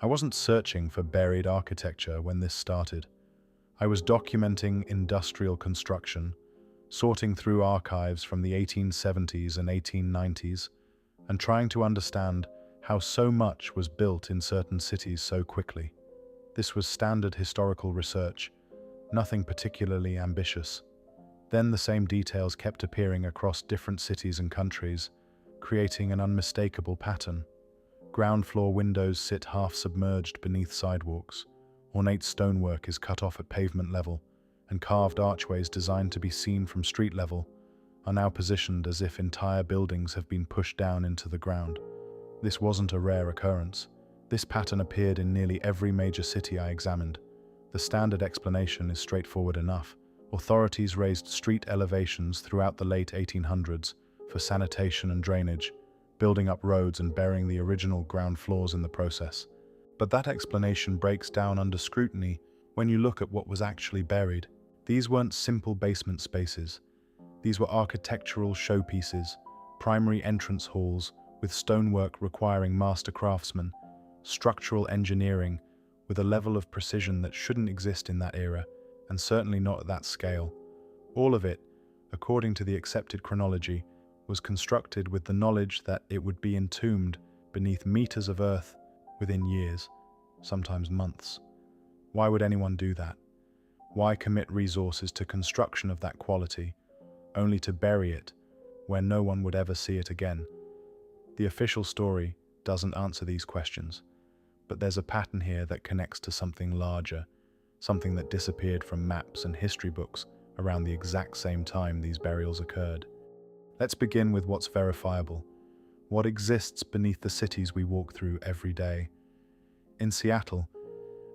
I wasn't searching for buried architecture when this started. I was documenting industrial construction, sorting through archives from the 1870s and 1890s, and trying to understand how so much was built in certain cities so quickly. This was standard historical research, nothing particularly ambitious. Then the same details kept appearing across different cities and countries, creating an unmistakable pattern. Ground floor windows sit half submerged beneath sidewalks. Ornate stonework is cut off at pavement level, and carved archways designed to be seen from street level are now positioned as if entire buildings have been pushed down into the ground. This wasn't a rare occurrence. This pattern appeared in nearly every major city I examined. The standard explanation is straightforward enough. Authorities raised street elevations throughout the late 1800s for sanitation and drainage, building up roads and burying the original ground floors in the process. But that explanation breaks down under scrutiny when you look at what was actually buried. These weren't simple basement spaces. These were architectural showpieces, primary entrance halls with stonework requiring master craftsmen, structural engineering with a level of precision that shouldn't exist in that era, and certainly not at that scale. All of it, according to the accepted chronology, was constructed with the knowledge that it would be entombed beneath meters of earth within years, sometimes months. Why would anyone do that? Why commit resources to construction of that quality, only to bury it where no one would ever see it again? The official story doesn't answer these questions, but there's a pattern here that connects to something larger, something that disappeared from maps and history books around the exact same time these burials occurred. Let's begin with what's verifiable, what exists beneath the cities we walk through every day. In Seattle,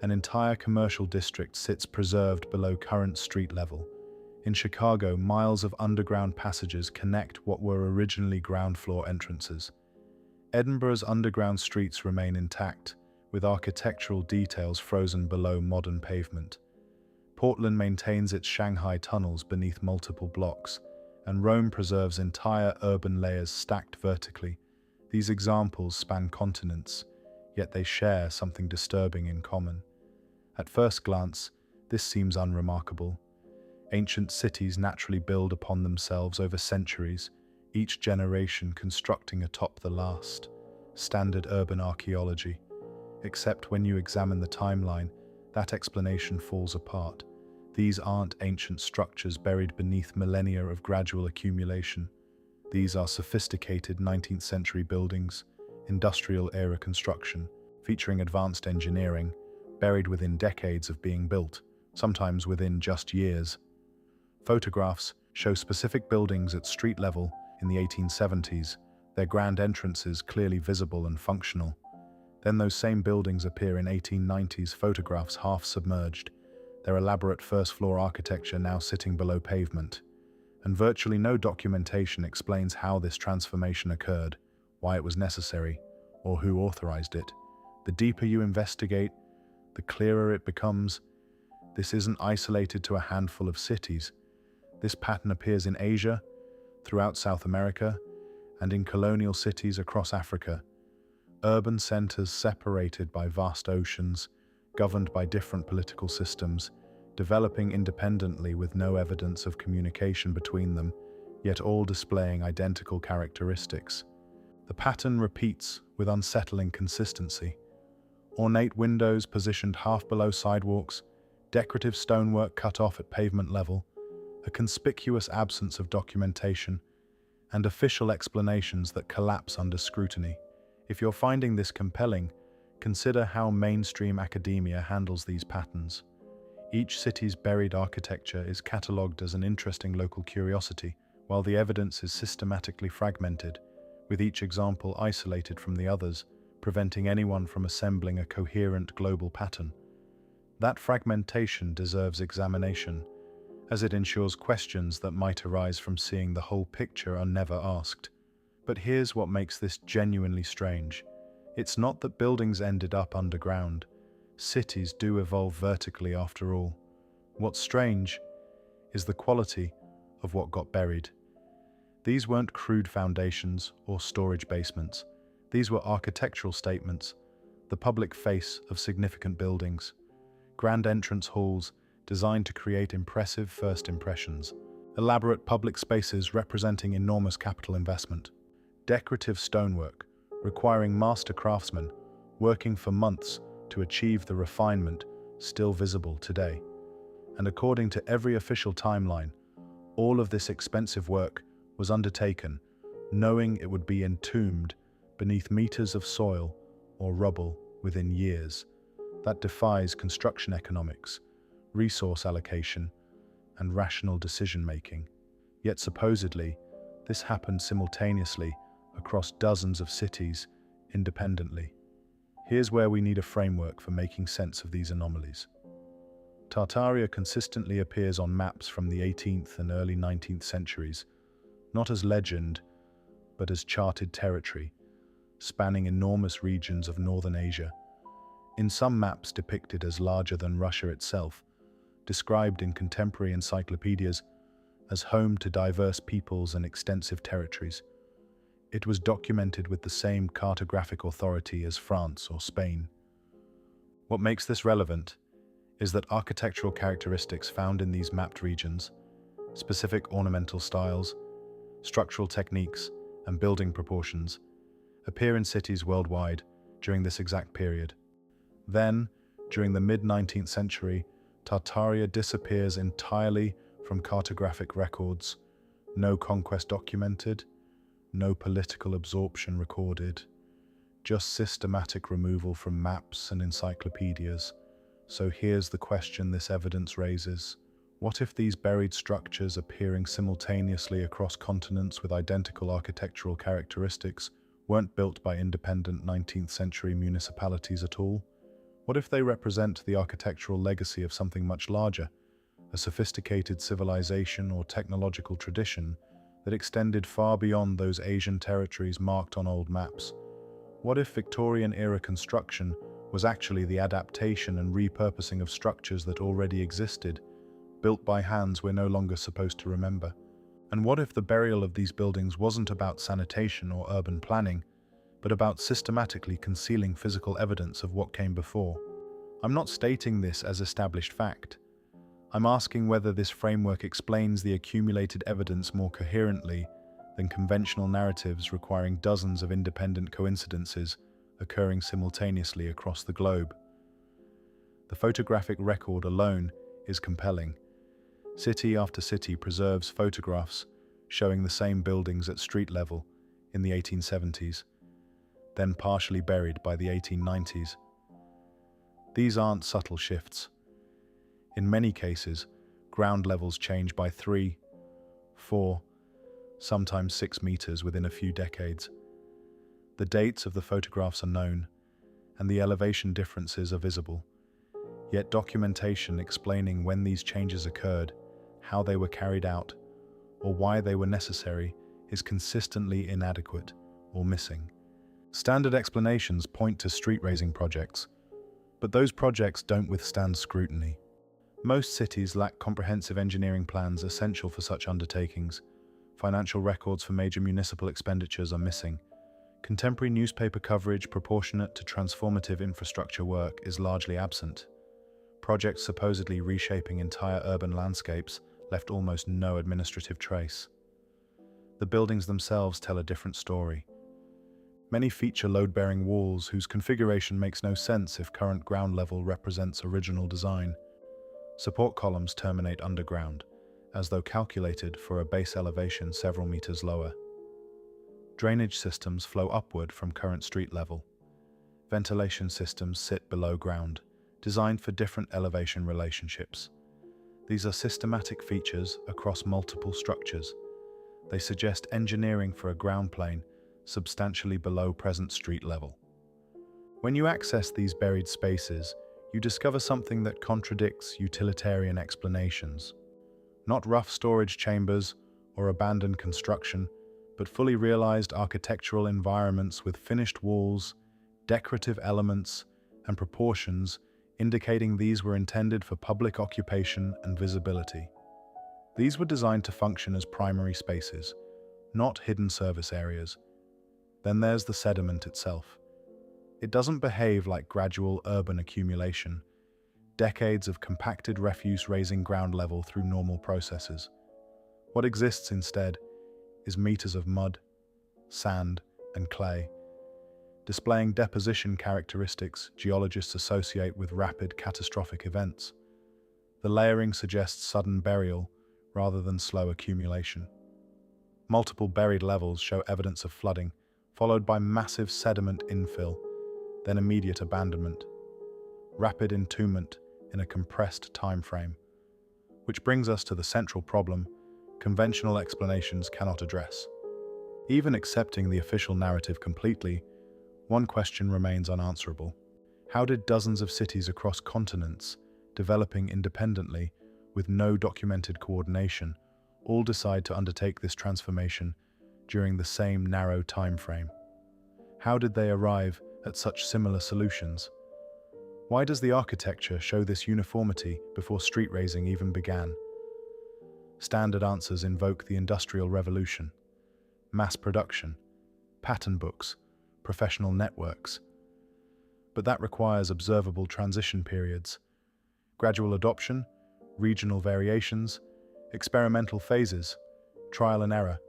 an entire commercial district sits preserved below current street level. In Chicago, miles of underground passages connect what were originally ground floor entrances. Edinburgh's underground streets remain intact, with architectural details frozen below modern pavement. Portland maintains its Shanghai tunnels beneath multiple blocks, and Rome preserves entire urban layers stacked vertically. These examples span continents, yet they share something disturbing in common. At first glance, this seems unremarkable. Ancient cities naturally build upon themselves over centuries, each generation constructing atop the last. Standard urban archaeology. Except when you examine the timeline, that explanation falls apart. These aren't ancient structures buried beneath millennia of gradual accumulation. These are sophisticated 19th century buildings, industrial-era construction, featuring advanced engineering, buried within decades of being built, sometimes within just years. Photographs show specific buildings at street level in the 1870s, their grand entrances clearly visible and functional. Then those same buildings appear in 1890s photographs half submerged, their elaborate first-floor architecture now sitting below pavement. And virtually no documentation explains how this transformation occurred, why it was necessary, or who authorized it. The deeper you investigate, the clearer it becomes. This isn't isolated to a handful of cities. This pattern appears in Asia, throughout South America, and in colonial cities across Africa. Urban centers separated by vast oceans, governed by different political systems, developing independently with no evidence of communication between them, yet all displaying identical characteristics. The pattern repeats with unsettling consistency. Ornate windows positioned half below sidewalks, decorative stonework cut off at pavement level, a conspicuous absence of documentation, and official explanations that collapse under scrutiny. If you're finding this compelling, consider how mainstream academia handles these patterns. Each city's buried architecture is catalogued as an interesting local curiosity, while the evidence is systematically fragmented, with each example isolated from the others, preventing anyone from assembling a coherent global pattern. That fragmentation deserves examination, as it ensures questions that might arise from seeing the whole picture are never asked. But here's what makes this genuinely strange. It's not that buildings ended up underground. Cities do evolve vertically after all. What's strange is the quality of what got buried. These weren't crude foundations or storage basements. These were architectural statements the public face of significant buildings. Grand entrance halls designed to create impressive first impressions. Elaborate public spaces representing enormous capital investment. Decorative stonework requiring master craftsmen working for months to achieve the refinement still visible today. And according to every official timeline, all of this expensive work was undertaken knowing it would be entombed beneath meters of soil or rubble within years. That defies construction economics, resource allocation, and rational decision-making. Yet supposedly, this happened simultaneously across dozens of cities independently. Here's where we need a framework for making sense of these anomalies. Tartaria consistently appears on maps from the 18th and early 19th centuries, not as legend, but as charted territory, spanning enormous regions of northern Asia. In some maps depicted as larger than Russia itself, described in contemporary encyclopedias as home to diverse peoples and extensive territories. It was documented with the same cartographic authority as France or Spain. What makes this relevant is that architectural characteristics found in these mapped regions, specific ornamental styles, structural techniques, and building proportions, appear in cities worldwide during this exact period. Then, during the mid-19th century, Tartaria disappears entirely from cartographic records, no conquest documented, no political absorption recorded, just systematic removal from maps and encyclopedias. So here's the question this evidence raises. What if these buried structures appearing simultaneously across continents with identical architectural characteristics weren't built by independent 19th century municipalities at all? What if they represent the architectural legacy of something much larger, a sophisticated civilization or technological tradition that extended far beyond those Asian territories marked on old maps? What if Victorian-era construction was actually the adaptation and repurposing of structures that already existed, built by hands we're no longer supposed to remember? And what if the burial of these buildings wasn't about sanitation or urban planning, but about systematically concealing physical evidence of what came before? I'm not stating this as established fact. I'm asking whether this framework explains the accumulated evidence more coherently than conventional narratives requiring dozens of independent coincidences occurring simultaneously across the globe. The photographic record alone is compelling. City after city preserves photographs showing the same buildings at street level in the 1870s, then partially buried by the 1890s. These aren't subtle shifts. In many cases, ground levels change by 3, 4, sometimes 6 meters within a few decades. The dates of the photographs are known, and the elevation differences are visible. Yet documentation explaining when these changes occurred, how they were carried out, or why they were necessary is consistently inadequate or missing. Standard explanations point to street-raising projects, but those projects don't withstand scrutiny. Most cities lack comprehensive engineering plans essential for such undertakings. Financial records for major municipal expenditures are missing. Contemporary newspaper coverage proportionate to transformative infrastructure work is largely absent. Projects supposedly reshaping entire urban landscapes left almost no administrative trace. The buildings themselves tell a different story. Many feature load-bearing walls whose configuration makes no sense if current ground level represents original design. Support columns terminate underground, as though calculated for a base elevation several meters lower. Drainage systems flow upward from current street level. Ventilation systems sit below ground, designed for different elevation relationships. These are systematic features across multiple structures. They suggest engineering for a ground plane substantially below present street level. When you access these buried spaces, you discover something that contradicts utilitarian explanations. Not rough storage chambers or abandoned construction, but fully realized architectural environments with finished walls, decorative elements, and proportions indicating these were intended for public occupation and visibility. These were designed to function as primary spaces, not hidden service areas. Then there's the sediment itself. It doesn't behave like gradual urban accumulation, decades of compacted refuse raising ground level through normal processes. What exists instead is meters of mud, sand, and clay, displaying deposition characteristics geologists associate with rapid catastrophic events. The layering suggests sudden burial rather than slow accumulation. Multiple buried levels show evidence of flooding, followed by massive sediment infill, then immediate abandonment. Rapid entombment in a compressed time frame. Which brings us to the central problem conventional explanations cannot address. Even accepting the official narrative completely, one question remains unanswerable. How did dozens of cities across continents, developing independently, with no documented coordination, all decide to undertake this transformation during the same narrow time frame? How did they arrive at such similar solutions? Why does the architecture show this uniformity before street raising even began? Standard answers invoke the Industrial Revolution, mass production, pattern books, professional networks. But that requires observable transition periods, gradual adoption, regional variations, experimental phases, trial and error.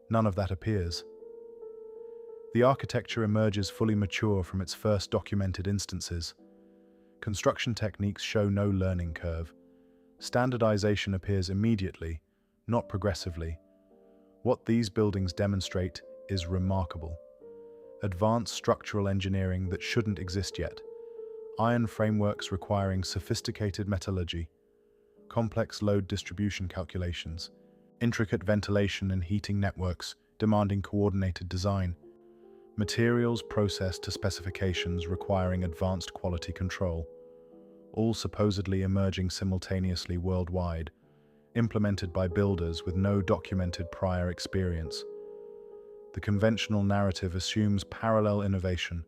None of that appears. The architecture emerges fully mature from its first documented instances. Construction techniques show no learning curve. Standardization appears immediately, not progressively. What these buildings demonstrate is remarkable. Advanced structural engineering that shouldn't exist yet. Iron frameworks requiring sophisticated metallurgy, complex load distribution calculations, intricate ventilation and heating networks demanding coordinated design, materials processed to specifications requiring advanced quality control, all supposedly emerging simultaneously worldwide, implemented by builders with no documented prior experience. The conventional narrative assumes parallel innovation,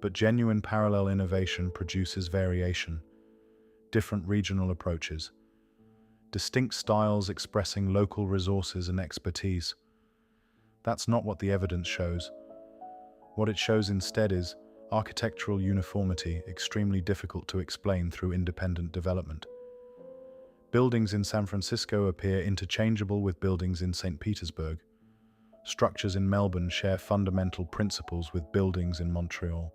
but genuine parallel innovation produces variation, different regional approaches, distinct styles expressing local resources and expertise. That's not what the evidence shows. What it shows instead is architectural uniformity extremely difficult to explain through independent development. Buildings in San Francisco appear interchangeable with buildings in St. Petersburg. Structures in Melbourne share fundamental principles with buildings in Montreal.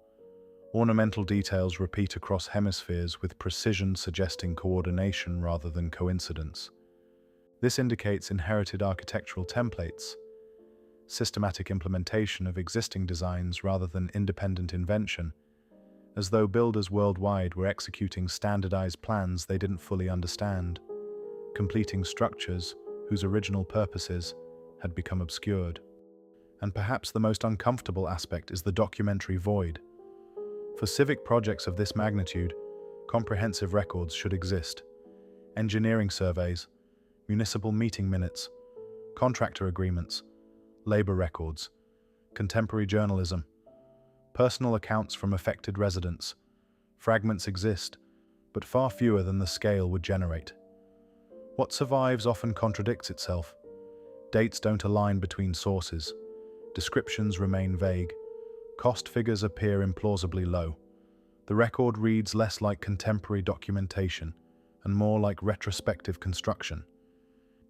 Ornamental details repeat across hemispheres with precision suggesting coordination rather than coincidence. This indicates inherited architectural templates, systematic implementation of existing designs rather than independent invention, as though builders worldwide were executing standardized plans they didn't fully understand, completing structures whose original purposes had become obscured. And perhaps the most uncomfortable aspect is the documentary void. For civic projects of this magnitude, comprehensive records should exist. Engineering surveys, municipal meeting minutes, contractor agreements, labor records, contemporary journalism, personal accounts from affected residents. Fragments exist, but far fewer than the scale would generate. What survives often contradicts itself. Dates don't align between sources. Descriptions remain vague. Cost figures appear implausibly low. The record reads less like contemporary documentation and more like retrospective construction.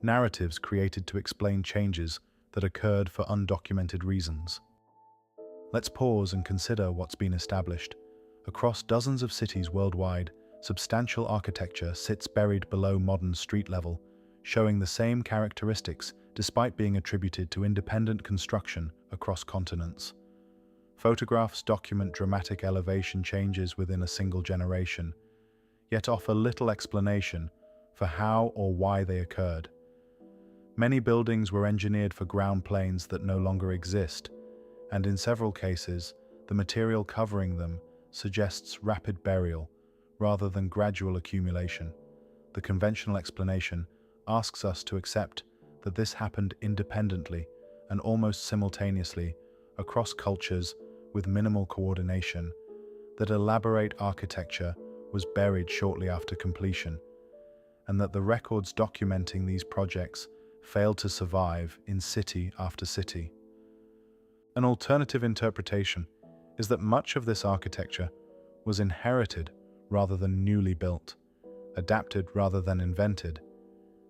Narratives created to explain changes that occurred for undocumented reasons. Let's pause and consider what's been established. Across dozens of cities worldwide, substantial architecture sits buried below modern street level, showing the same characteristics despite being attributed to independent construction across continents. Photographs document dramatic elevation changes within a single generation, yet offer little explanation for how or why they occurred. Many buildings were engineered for ground planes that no longer exist, and in several cases, the material covering them suggests rapid burial rather than gradual accumulation. The conventional explanation asks us to accept that this happened independently and almost simultaneously across cultures with minimal coordination, that elaborate architecture was buried shortly after completion, and that the records documenting these projects failed to survive in city after city. An alternative interpretation is that much of this architecture was inherited rather than newly built, adapted rather than invented,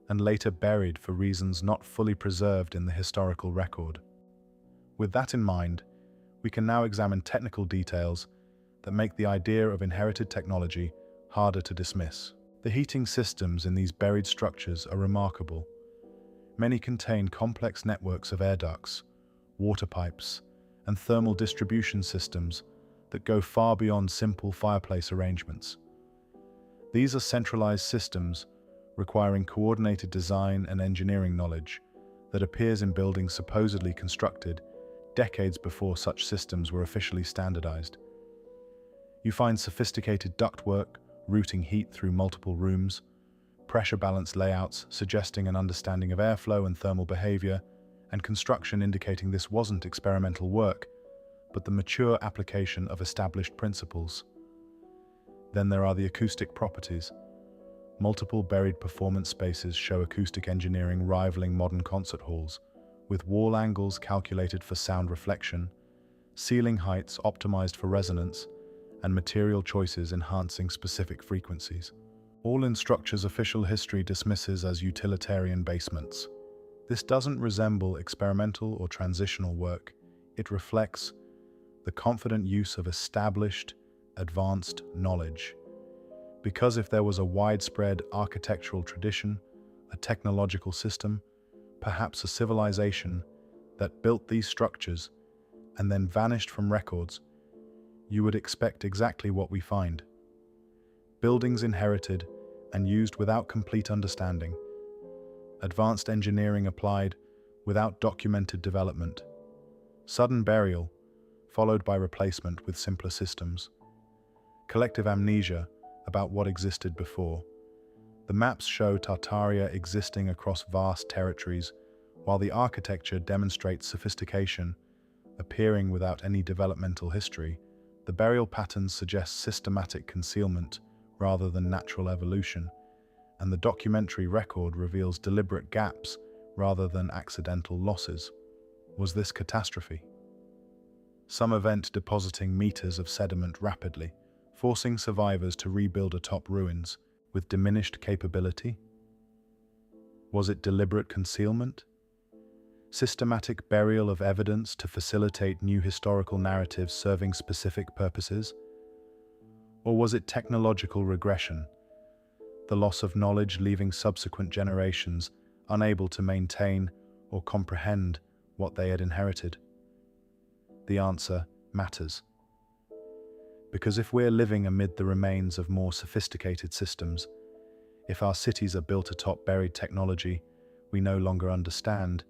and later buried for reasons not fully preserved in the historical record. With that in mind, we can now examine technical details that make the idea of inherited technology harder to dismiss. The heating systems in these buried structures are remarkable. Many contain complex networks of air ducts, water pipes, and thermal distribution systems that go far beyond simple fireplace arrangements. These are centralized systems requiring coordinated design and engineering knowledge that appears in buildings supposedly constructed decades before such systems were officially standardized. You find sophisticated ductwork routing heat through multiple rooms, pressure-balanced layouts suggesting an understanding of airflow and thermal behavior, and construction indicating this wasn't experimental work, but the mature application of established principles. Then there are the acoustic properties. Multiple buried performance spaces show acoustic engineering rivaling modern concert halls, with wall angles calculated for sound reflection, ceiling heights optimized for resonance, and material choices enhancing specific frequencies. All in structures official history dismisses as utilitarian basements. This doesn't resemble experimental or transitional work. It reflects the confident use of established, advanced knowledge. Because if there was a widespread architectural tradition, a technological system, perhaps a civilization that built these structures and then vanished from records, you would expect exactly what we find. Buildings inherited and used without complete understanding. Advanced engineering applied without documented development. Sudden burial, followed by replacement with simpler systems. Collective amnesia about what existed before. The maps show Tartaria existing across vast territories, while the architecture demonstrates sophistication, appearing without any developmental history. The burial patterns suggest systematic concealment rather than natural evolution, and the documentary record reveals deliberate gaps rather than accidental losses. Was this catastrophe? Some event depositing meters of sediment rapidly, forcing survivors to rebuild atop ruins with diminished capability? Was it deliberate concealment? Systematic burial of evidence to facilitate new historical narratives serving specific purposes? Or was it technological regression, the loss of knowledge leaving subsequent generations unable to maintain or comprehend what they had inherited? The answer matters. Because if we're living amid the remains of more sophisticated systems, if our cities are built atop buried technology we no longer understand,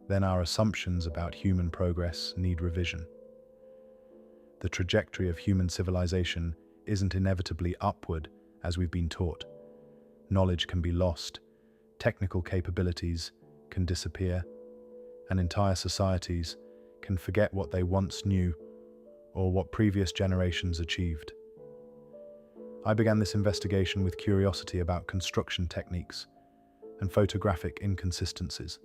then our assumptions about human progress need revision. The trajectory of human civilization isn't inevitably upward as we've been taught. Knowledge can be lost, technical capabilities can disappear, and entire societies can forget what they once knew or what previous generations achieved. I began this investigation with curiosity about construction techniques and photographic inconsistencies.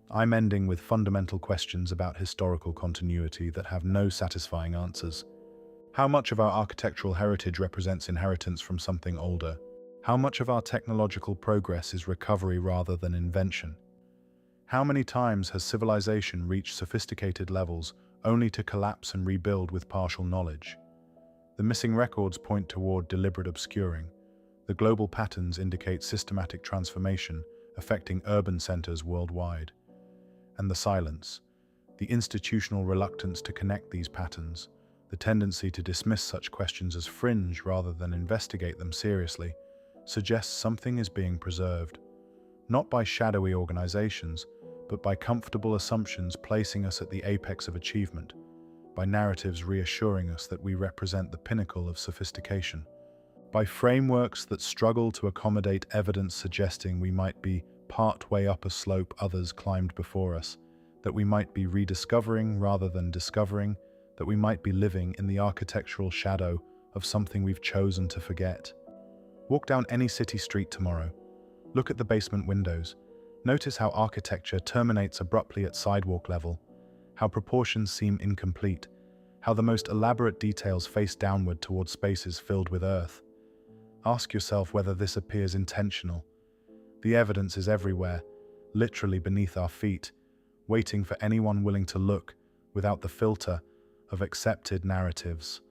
I'm ending with fundamental questions about historical continuity that have no satisfying answers. How much of our architectural heritage represents inheritance from something older? How much of our technological progress is recovery rather than invention? How many times has civilization reached sophisticated levels only to collapse and rebuild with partial knowledge? The missing records point toward deliberate obscuring. The global patterns indicate systematic transformation affecting urban centers worldwide. And the silence, the institutional reluctance to connect these patterns, the tendency to dismiss such questions as fringe rather than investigate them seriously, suggests something is being preserved, not by shadowy organizations, but by comfortable assumptions placing us at the apex of achievement, by narratives reassuring us that we represent the pinnacle of sophistication, by frameworks that struggle to accommodate evidence suggesting we might be part way up a slope others climbed before us, that we might be rediscovering rather than discovering, that we might be living in the architectural shadow of something we've chosen to forget. Walk down any city street tomorrow. Look at the basement windows. Notice how architecture terminates abruptly at sidewalk level, how proportions seem incomplete, how the most elaborate details face downward towards spaces filled with earth. Ask yourself whether this appears intentional. The evidence is everywhere, literally beneath our feet, waiting for anyone willing to look without the filter of accepted narratives.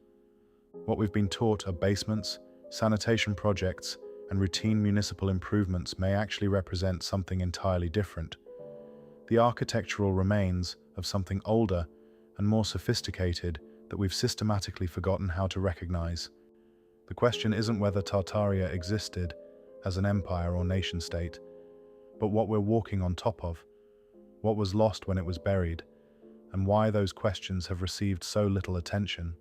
What we've been taught are basements, sanitation projects, and routine municipal improvements may actually represent something entirely different. The architectural remains of something older and more sophisticated that we've systematically forgotten how to recognize. The question isn't whether Tartaria existed as an empire or nation-state, but what we're walking on top of, what was lost when it was buried, and why those questions have received so little attention.